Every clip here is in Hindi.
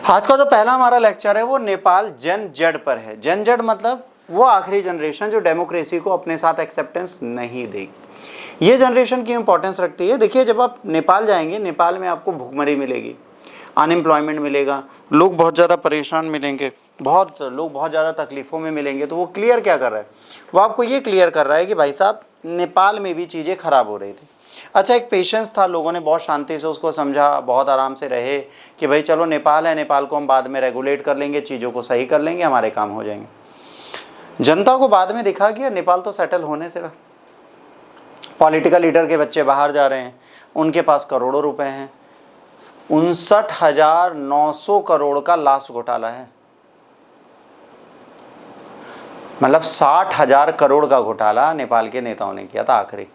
आज का जो पहला हमारा लेक्चर है वो नेपाल जेन जेड पर है। जेन जेड मतलब वो आखिरी जनरेशन जो डेमोक्रेसी को अपने साथ एक्सेप्टेंस नहीं देगी। ये जनरेशन की इंपॉर्टेंस रखती है। देखिए, जब आप नेपाल जाएंगे, नेपाल में आपको भूखमरी मिलेगी, अनएम्प्लॉयमेंट मिलेगा, लोग बहुत ज़्यादा परेशान मिलेंगे, लोग बहुत ज़्यादा तकलीफ़ों में मिलेंगे। तो वो क्लियर क्या कर रहा है? वो आपको ये क्लियर कर रहा है कि भाई साहब, नेपाल में भी चीज़ें ख़राब हो रही थी। अच्छा, एक पेशेंस था, लोगों ने बहुत शांति से उसको समझा, बहुत आराम से रहे कि भाई चलो नेपाल है, नेपाल को हम बाद में रेगुलेट कर लेंगे, चीज़ों को सही कर लेंगे, हमारे काम हो जाएंगे। जनता को बाद में दिखा कि नेपाल तो सेटल होने से रहा। पॉलिटिकल लीडर के बच्चे बाहर जा रहे हैं, उनके पास करोड़ों रुपए हैं। 59,900 करोड़ का लास्ट घोटाला है, मतलब 60,000 करोड़ का घोटाला नेपाल के नेताओं ने किया था आखिरी।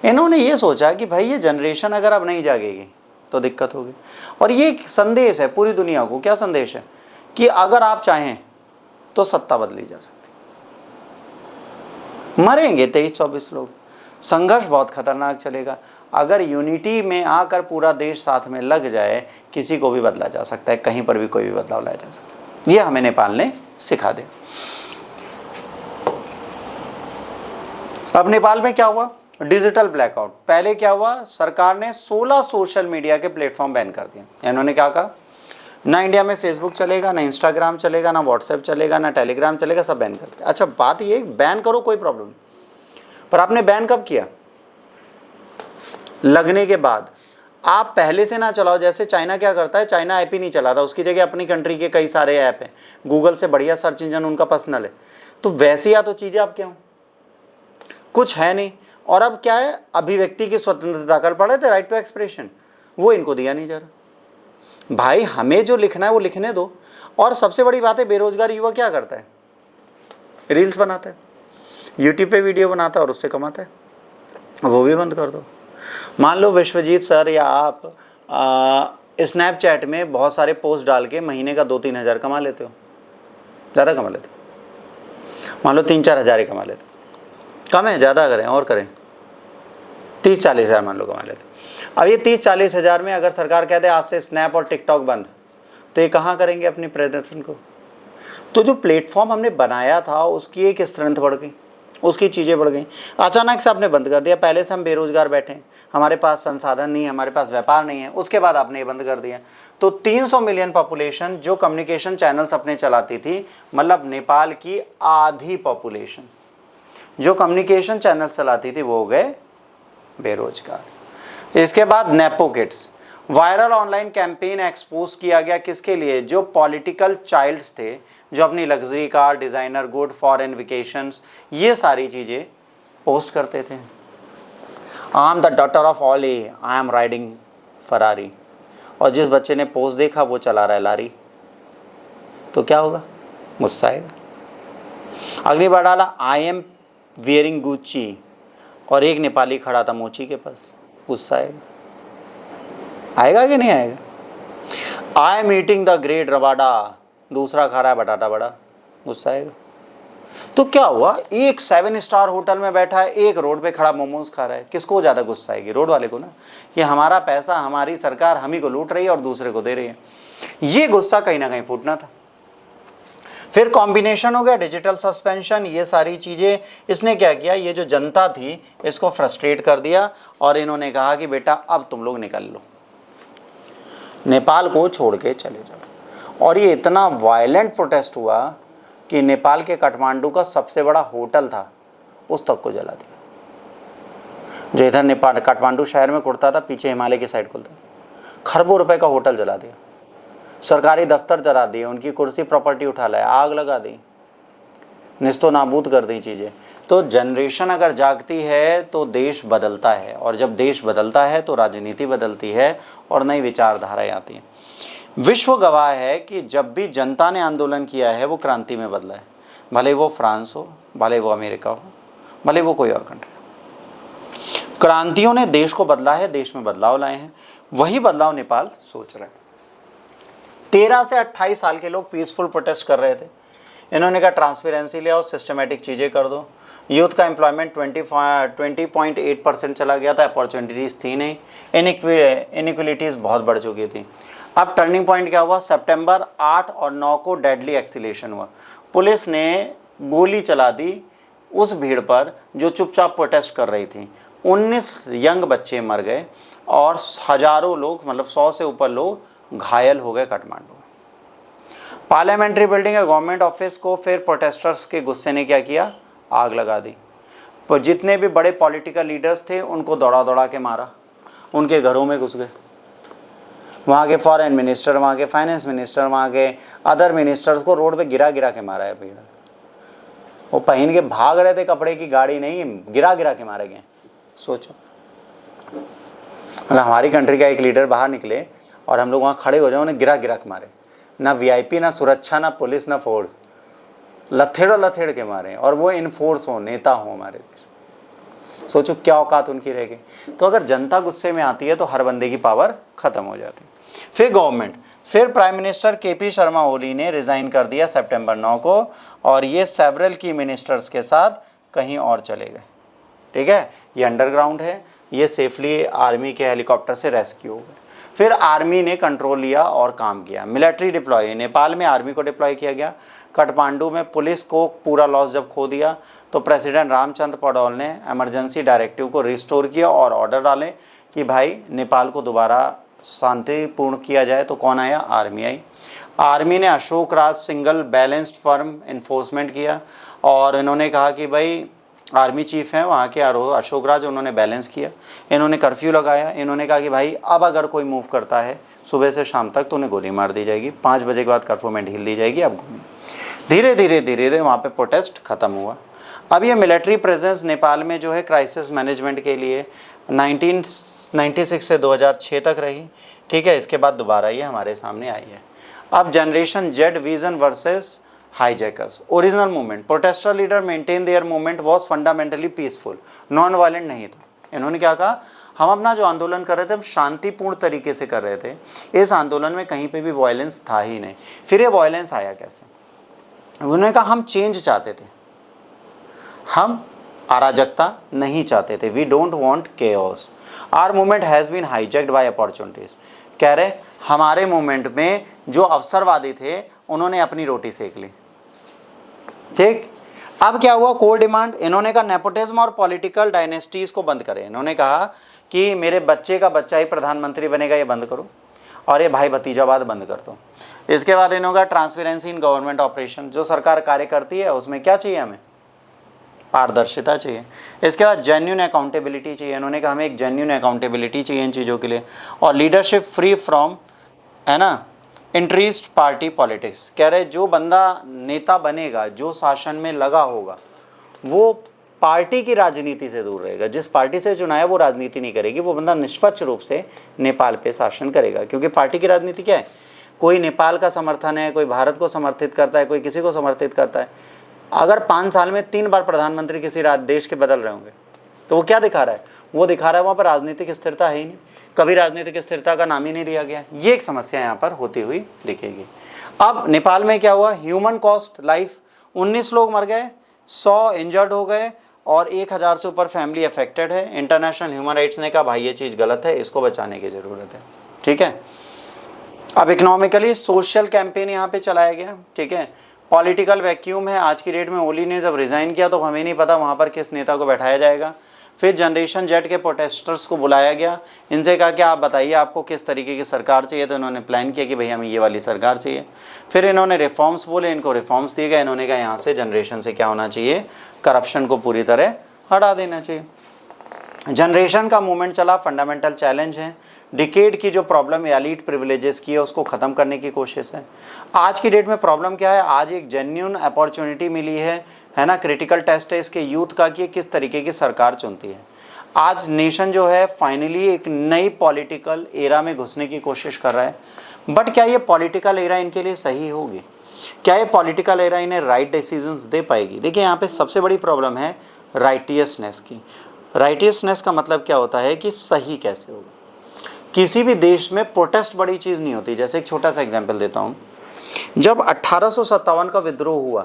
इन्होंने ये सोचा कि भाई ये जनरेशन अगर अब नहीं जागेगी तो दिक्कत होगी। और ये एक संदेश है पूरी दुनिया को। क्या संदेश है? कि अगर आप चाहें तो सत्ता बदली जा सकती। मरेंगे 23-24 लोग, संघर्ष बहुत खतरनाक चलेगा। अगर यूनिटी में आकर पूरा देश साथ में लग जाए, किसी को भी बदला जा सकता है, कहीं पर भी कोई भी बदलाव लाया जा सकता है। ये हमें नेपाल ने सिखा दिया। अब नेपाल में क्या हुआ? Digital blackout. पहले क्या हुआ? सरकार ने 16 सोशल मीडिया के प्लेटफॉर्म बैन कर दिए। इन्होंने क्या कहा? ना इंडिया में फेसबुक चलेगा, ना इंस्टाग्राम चलेगा, ना व्हाट्सएप चलेगा, ना टेलीग्राम चलेगा, सब बैन कर दिया। अच्छा, बात ये, बैन करो कोई प्रॉब्लम नहीं, पर आपने बैन कब किया? लगने के बाद। आप पहले से ना चलाओ। जैसे चाइना क्या करता है, चाइना ऐप ही नहीं चलाता, उसकी जगह अपनी कंट्री के कई सारे ऐप हैं, गूगल से बढ़िया सर्च इंजन उनका पर्सनल है। तो वैसे या तो चीज़ें आप क्या हो, कुछ है नहीं। और अब क्या है, अभिव्यक्ति की स्वतंत्रता, कर पड़े थे राइट टू एक्सप्रेशन, वो इनको दिया नहीं जा रहा। भाई हमें जो लिखना है वो लिखने दो। और सबसे बड़ी बात है, बेरोजगार युवा क्या करता है? रील्स बनाता है, यूट्यूब पे वीडियो बनाता है और उससे कमाता है। वो भी बंद कर दो। मान लो विश्वजीत सर या आप स्नैपचैट में बहुत सारे पोस्ट डाल के महीने का 2-3 हज़ार कमा लेते हो, ज़्यादा कमा लेते हो, मान लो 3-4 हज़ार ही कमा लेते हो। कम है, ज़्यादा करें और करें, 30-40 हज़ार मान लो कमा लेते। अब ये 30-40 हज़ार में अगर सरकार कह दे आज से स्नैप और टिकटॉक बंद, तो ये कहाँ करेंगे अपनी प्रदर्शन को? तो जो प्लेटफॉर्म हमने बनाया था उसकी एक स्ट्रेंथ बढ़ गई, उसकी चीज़ें बढ़ गई। अचानक से आपने बंद कर दिया। पहले से हम बेरोजगार बैठे हैं, हमारे पास संसाधन नहीं है, हमारे पास व्यापार नहीं है, उसके बाद आपने ये बंद कर दिया। तो 300 मिलियन पॉपुलेशन जो कम्युनिकेशन चैनल्स अपने चलाती थी, मतलब नेपाल की आधी पॉपुलेशन जो कम्युनिकेशन चैनल चलाती थी, वो हो गए बेरोजगार। इसके बाद nepo kids, viral online campaign expose किया गया किसके लिए? जो पॉलिटिकल चाइल्ड्स थे, जो अपनी luxury car, designer good, foreign vacations, ये सारी चीज़ें पोस्ट करते थे। I am the daughter of Oli, I am riding Ferrari. और जिस बच्चे ने पोस्ट देखा वो चला रहा है लारी, तो क्या होगा? गुस्सा आएगा। अगली बार डाला आई एम वियरिंग गुच्ची, और एक नेपाली खड़ा था मोची के पास, गुस्सा आएगा। आएगा कि नहीं आएगा? I am eating the great रवाडा, दूसरा खा रहा है बटाटा बड़ा, गुस्सा आएगा। तो क्या हुआ? एक 7 स्टार होटल में बैठा है, एक रोड पे खड़ा मोमोज खा रहा है, किसको ज़्यादा गुस्सा आएगी? रोड वाले को ना, कि हमारा पैसा, हमारी सरकार हम ही को लूट रही है और दूसरे को दे रही है। ये गुस्सा कहीं ना कहीं फूटना था। फिर कॉम्बिनेशन हो गया डिजिटल सस्पेंशन, ये सारी चीज़ें। इसने क्या किया? ये जो जनता थी इसको फ्रस्ट्रेट कर दिया और इन्होंने कहा कि बेटा अब तुम लोग निकल लो, नेपाल को छोड़ के चले जाओ। और ये इतना वायलेंट प्रोटेस्ट हुआ कि नेपाल के काठमांडू का सबसे बड़ा होटल था, उस तक को जला दिया। जो इधर नेपाल काठमांडू शहर में खुलता था, पीछे हिमालय की साइड खुलता था, खरबों रुपए का होटल जला दिया, सरकारी दफ्तर जला दिए, उनकी कुर्सी प्रॉपर्टी उठा लाया, आग लगा दी, निस्तो नाबूद कर दी चीज़ें। तो जनरेशन अगर जागती है तो देश बदलता है, और जब देश बदलता है तो राजनीति बदलती है और नई विचारधाराएं आती हैं। विश्व गवाह है कि जब भी जनता ने आंदोलन किया है वो क्रांति में बदला है, भले वो फ्रांस हो, भले वो अमेरिका हो, भले वो कोई और कंट्री हो। क्रांतियों ने देश को बदला है, देश में बदलाव लाए हैं। वही बदलाव नेपाल सोच रहा है। 13 से 28 साल के लोग पीसफुल प्रोटेस्ट कर रहे थे। इन्होंने कहा ट्रांसपेरेंसी ले आओ, सिस्टमेटिक चीज़ें कर दो। यूथ का एम्प्लॉयमेंट 20.8% चला गया था, अपॉर्चुनिटीज़ थी नहीं, इनइक्वलिटीज़ बहुत बढ़ चुकी थी। अब टर्निंग पॉइंट क्या हुआ, सितंबर 8 और 9 को डेडली एक्सीलेशन हुआ। पुलिस ने गोली चला दी उस भीड़ पर जो चुपचाप प्रोटेस्ट कर रही थी। 19 यंग बच्चे मर गए और हज़ारों लोग, मतलब 100 से ऊपर लोग घायल हो गए काठमांडू में। पार्लियामेंट्री बिल्डिंग या गवर्नमेंट ऑफिस को फिर प्रोटेस्टर्स के गुस्से ने क्या किया, आग लगा दी। पर जितने भी बड़े पॉलिटिकल लीडर्स थे उनको दौड़ा दौड़ा के मारा, उनके घरों में घुस गए। वहाँ के फॉरेन मिनिस्टर, वहाँ के फाइनेंस मिनिस्टर, वहाँ के अदर मिनिस्टर्स को रोड पे गिरा गिरा के मारा है भीड़। वो पहन के भाग रहे थे कपड़े की गाड़ी नहीं, गिरा गिरा के मारे गए। सोचो, मतलब हमारी कंट्री का एक लीडर बाहर निकले और हम लोग वहाँ खड़े हो जाए, उन्हें गिरा गिरा के मारे। ना वीआईपी, ना सुरक्षा, ना पुलिस, ना फोर्स, लथेड़ के मारे, और वो इनफोर्स हो, नेता हो हमारे देश। सोचो क्या औकात उनकी रह गई। तो अगर जनता गुस्से में आती है तो हर बंदे की पावर खत्म हो जाती है। फिर गवर्नमेंट, फिर prime minister KP Sharma Oli ने रिज़ाइन कर दिया सितंबर 9 को, और ये सेवरल की मिनिस्टर्स के साथ कहीं और चले गए। ठीक है, ये अंडरग्राउंड है, ये सेफली आर्मी के हेलीकॉप्टर से रेस्क्यू हो गए। फिर आर्मी ने कंट्रोल लिया और काम किया। मिलिट्री डिप्लॉय, नेपाल में आर्मी को डिप्लॉय किया गया। काठमांडू में पुलिस को पूरा लॉस जब खो दिया तो प्रेसिडेंट रामचंद्र पौडवाल ने इमरजेंसी डायरेक्टिव को रिस्टोर किया और ऑर्डर डाले कि भाई नेपाल को दोबारा शांतिपूर्ण किया जाए। तो कौन आया, आर्मी आई। आर्मी ने Ashok Raj single balanced firm enforcement किया, और इन्होंने कहा कि भाई आर्मी चीफ हैं वहाँ के अशोक राज, उन्होंने बैलेंस किया। इन्होंने कर्फ्यू लगाया, इन्होंने कहा कि भाई अब अगर कोई मूव करता है सुबह से शाम तक तो उन्हें गोली मार दी जाएगी, 5 बजे के बाद कर्फ्यू में ढील दी जाएगी। अब धीरे धीरे वहाँ पे प्रोटेस्ट ख़त्म हुआ। अब ये मिलिट्री प्रेजेंस नेपाल में जो है क्राइसिस मैनेजमेंट के लिए 1996 से 2006 तक रही। ठीक है, इसके बाद दोबारा ये हमारे सामने आई है। अब generation Z vision versus hijackers, original movement, protester leader maintain their movement was fundamentally peaceful, non violent नहीं था। इन्होंने क्या कहा, हम अपना जो आंदोलन कर रहे थे हम शांतिपूर्ण तरीके से कर रहे थे, इस आंदोलन में कहीं पे भी वायलेंस था ही नहीं। फिर ये वायलेंस आया कैसे, उन्होंने कहा हम चेंज चाहते थे, हम अराजकता नहीं चाहते थे, we don't want chaos, our movement has been hijacked by opportunities. कह रहे हमारे मूवमेंट में जो अवसरवादी थे उन्होंने अपनी रोटी सेक ली। ठीक, अब क्या हुआ, कोर डिमांड, इन्होंने कहा नेपोटिज्म और पॉलिटिकल डायनेस्टीज़ को बंद करें। इन्होंने कहा कि मेरे बच्चे का बच्चा ही प्रधानमंत्री बनेगा, ये बंद करो, और ये भाई भतीजावाद बंद कर दो। इसके बाद इन्होंने कहा ट्रांसपेरेंसी इन गवर्नमेंट ऑपरेशन, जो सरकार कार्य करती है उसमें क्या चाहिए, हमें पारदर्शिता चाहिए। इसके बाद जेन्युइन अकाउंटेबिलिटी चाहिए, इन्होंने कहा हमें एक जेन्युइन अकाउंटेबिलिटी चाहिए इन चीज़ों के लिए, और लीडरशिप फ्री फ्रॉम, है ना, इंटरेस्ट पार्टी पॉलिटिक्स। कह रहे जो बंदा नेता बनेगा, जो शासन में लगा होगा, वो पार्टी की राजनीति से दूर रहेगा। जिस पार्टी से चुना है वो राजनीति नहीं करेगी, वो बंदा निष्पक्ष रूप से नेपाल पे शासन करेगा। क्योंकि पार्टी की राजनीति क्या है, कोई नेपाल का समर्थन है, कोई भारत को समर्थित करता है, कोई किसी को समर्थित करता है। अगर 5 साल में 3 बार प्रधानमंत्री किसी देश के बदल रहे होंगे तो वो क्या दिखा रहा है, वो दिखा रहा है वहाँ पर राजनीतिक स्थिरता है ही नहीं, कभी राजनीतिक स्थिरता का नाम ही नहीं लिया गया। ये एक समस्या यहाँ पर होती हुई दिखेगी। अब नेपाल में क्या हुआ, ह्यूमन कॉस्ट लाइफ, 19 लोग मर गए, 100 इंजर्ड हो गए, और 1000 से ऊपर फैमिली अफेक्टेड है। इंटरनेशनल ह्यूमन राइट्स ने कहा भाई ये चीज़ गलत है, इसको बचाने की ज़रूरत है। ठीक है, अब इकोनॉमिकली सोशल कैंपेन यहाँ पे चलाया गया। ठीक है, पॉलिटिकल वैक्यूम है। आज की डेट में ओली ने जब रिज़ाइन किया तो हमें नहीं पता वहाँ पर किस नेता को बैठाया जाएगा। फिर जनरेशन जेड के प्रोटेस्टर्स को बुलाया गया, इनसे कहा कि आप बताइए आपको किस तरीके की सरकार चाहिए। तो इन्होंने प्लान किया कि भाई हमें ये वाली सरकार चाहिए। फिर इन्होंने रिफॉर्म्स बोले, इनको रिफॉर्म्स दिए गए। इन्होंने कहा यहाँ से जनरेशन से क्या होना चाहिए, करप्शन को पूरी तरह हटा देना चाहिए। जनरेशन का मूवमेंट चला, फंडामेंटल चैलेंज है। डिकेड की जो प्रॉब्लम एलीट प्रिविलेजेस की है उसको ख़त्म करने की कोशिश है। आज की डेट में प्रॉब्लम क्या है, आज एक जेन्युइन अपॉर्चुनिटी मिली है ना, क्रिटिकल टेस्ट है इसके यूथ का कि किस तरीके की सरकार चुनती है। आज नेशन जो है फाइनली एक नई पॉलिटिकल एरा में घुसने की कोशिश कर रहा है। बट क्या ये पॉलिटिकल एरा इनके लिए सही होगी, क्या ये पॉलिटिकल एरा इन्हें राइट डिसीजंस दे पाएगी। देखिए यहाँ पे सबसे बड़ी प्रॉब्लम है राइटियसनेस की। राइटियसनेस का मतलब क्या होता है कि सही कैसे होगा। किसी भी देश में प्रोटेस्ट बड़ी चीज़ नहीं होती। जैसे एक छोटा सा एग्जांपल देता हूँ, जब 1857 का विद्रोह हुआ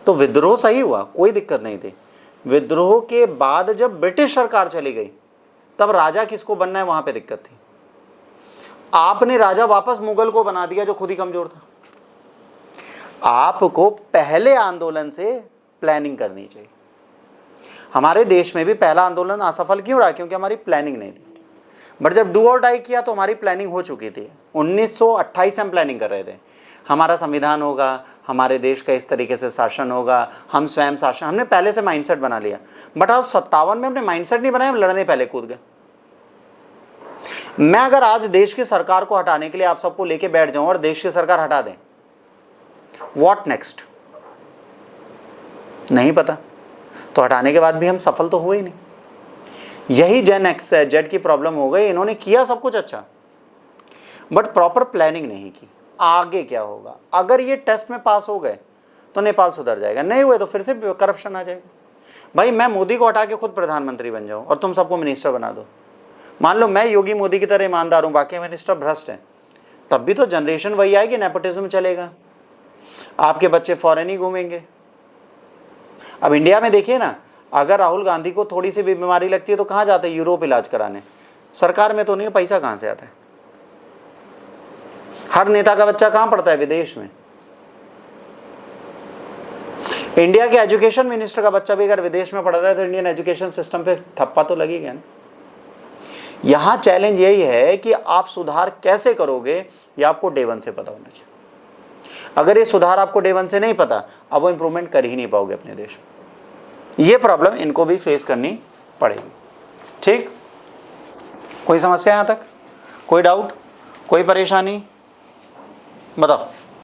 तो विद्रोह सही हुआ, कोई दिक्कत नहीं थी। विद्रोह के बाद जब ब्रिटिश सरकार चली गई तब राजा किसको बनना है वहां पे दिक्कत थी। आपने राजा वापस मुगल को बना दिया जो खुद ही कमजोर था। आपको पहले आंदोलन से प्लानिंग करनी चाहिए। हमारे देश में भी पहला आंदोलन असफल क्यों रहा? क्योंकि हमारी प्लानिंग नहीं थी। बट जब डू और डाई किया तो हमारी प्लानिंग हो चुकी थी। 1928 से हम प्लानिंग कर रहे थे, हमारा संविधान होगा, हमारे देश का इस तरीके से शासन होगा, हम स्वयं शासन, हमने पहले से माइंडसेट बना लिया। बट आज 57 में हमने माइंडसेट नहीं बनाया, हम लड़ने पहले कूद गए। मैं अगर आज देश की सरकार को हटाने के लिए आप सबको लेके बैठ जाऊं और देश की सरकार हटा दें, व्हाट नेक्स्ट? नहीं पता। तो हटाने के बाद भी हम सफल तो हुए ही नहीं। यही जेन एक्स जेड की प्रॉब्लम हो गई। इन्होंने किया सब कुछ अच्छा, बट प्रॉपर प्लानिंग नहीं की। आगे क्या होगा? अगर ये टेस्ट में पास हो गए तो नेपाल सुधर जाएगा, नहीं हुए तो फिर से करप्शन आ जाएगा। भाई मैं मोदी को हटा के खुद प्रधानमंत्री बन जाऊं और तुम सबको मिनिस्टर बना दो। मान लो मैं योगी मोदी की तरह ईमानदार हूं, बाकी मिनिस्टर भ्रष्ट हैं, तब भी तो जनरेशन वही आएगी, नेपोटिज्म चलेगा, आपके बच्चे फॉरेन ही घूमेंगे। अब इंडिया में देखिए ना, अगर राहुल गांधी को थोड़ी सी भी बीमारी लगती है तो कहाँ जाते हैं? यूरोप इलाज कराने। सरकार में तो नहीं, पैसा कहाँ से आता है? हर नेता का बच्चा कहाँ पढ़ता है? विदेश में। इंडिया के एजुकेशन मिनिस्टर का बच्चा भी अगर विदेश में पढ़ता है तो इंडियन एजुकेशन सिस्टम पे थप्पा तो लगेगा ना। यहां चैलेंज यही है कि आप सुधार कैसे करोगे, ये आपको डे वन से पता होना चाहिए। अगर ये सुधार आपको डे वन से नहीं पता, अब वो इंप्रूवमेंट कर ही नहीं पाओगे अपने देश में। ये प्रॉब्लम इनको भी फेस करनी पड़ेगी। ठीक, कोई समस्या यहां तक? कोई डाउट, कोई परेशानी? बताओ।